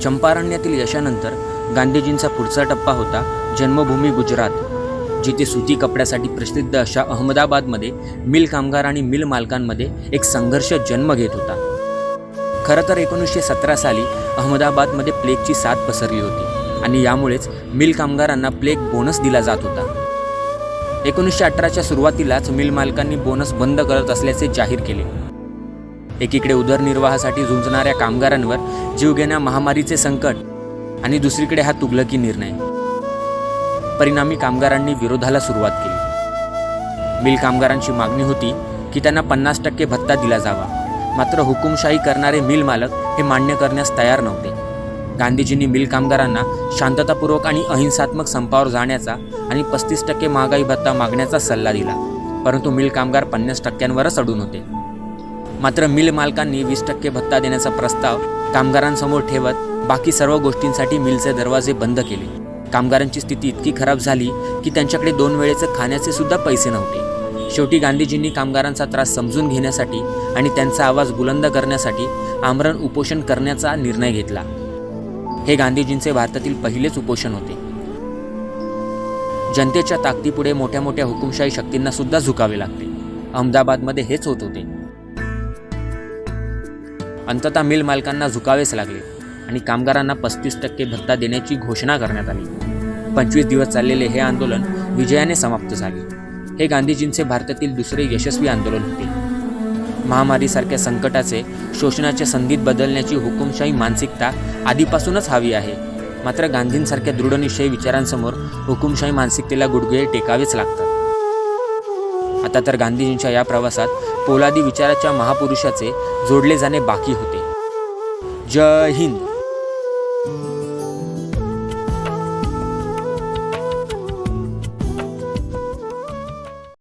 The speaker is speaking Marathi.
चंपारण्यातील यशानंतर गांधीजींचा पुढचा टप्पा होता जन्मभूमी गुजरात, जिथे सुती कपड्यासाठी प्रसिद्ध अशा अहमदाबादमध्ये मिल कामगार आणि मिल मालकांमध्ये एक संघर्ष जन्म घेत होता. खरं तर 1917 साली अहमदाबादमध्ये प्लेगची साथ पसरली होती आणि यामुळेच मिल कामगारांना प्लेग बोनस दिला जात होता. 1918च्या सुरुवातीलाच मिल मालकांनी बोनस बंद करत असल्याचे जाहीर केले. एकीकडे उदरनिर्वाहासाठी झुंजणाऱ्या कामगारांवर जीवघेण्या महामारीचे संकट आणि दुसरीकडे हा तुघलकी निर्णय. परिणामी कामगारांनी विरोधाला सुरुवात केली. मिल कामगारांची मागणी होती की त्यांना 50% भत्ता दिला जावा. मात्र हुकुमशाही करणारे मिल मालक हे मान्य करण्यास तयार नव्हते. गांधीजींनी मिल कामगारांना शांततापूर्वक आणि अहिंसात्मक संपावर जाण्याचा आणि 35% महागाई भत्ता मागण्याचा सल्ला दिला. परंतु मिल कामगार 50%वरच अडून होते. मात्र मिल मालकांनी 20% भत्ता देण्याचा प्रस्ताव कामगारांसमोर ठेवत बाकी सर्व गोष्टींसाठी मिलचे दरवाजे बंद केले. कामगारांची स्थिती इतकी खराब झाली की त्यांच्याकडे 2 वेळेचे खाण्याचे सुद्धा पैसे नव्हते. शेवटी गांधीजींनी कामगारांचा त्रास समजून घेण्यासाठी आणि त्यांचा आवाज बुलंद करण्यासाठी आमरण उपोषण करण्याचा निर्णय घेतला. हे गांधीजींचे भारतातील पहिलेच उपोषण होते. जनतेच्या ताकदीपुढे मोठ्या मोठ्या हुकुमशाही शक्तींना सुद्धा झुकावे लागते. अहमदाबादमध्ये हेच होत होते. अंततः मिल मालकांना झुकावेच लागले आणि कामगारांना 35% भत्ता देण्याची घोषणा करण्यात आली. 25 दिवस चाललेले हे आंदोलन विजयाने समाप्त झाले. हे गांधीजींचे भारतातील दुसरे यशस्वी आंदोलन होते. महामारीसारख्या संकटाचे शोषणाच्या संधीत बदलण्याची हुकुमशाही मानसिकता आधीपासूनच हवी आहे. मात्र गांधींसारख्या दृढनिश्चयी विचारांसमोर हुकुमशाही मानसिकतेला गुडघे टेकावेच लागतात. आता तर गांधीजींच्या या प्रवासात पोलादी विचाराच्या महापुरुषाचे जोडले जाणे बाकी होते. जय हिंद.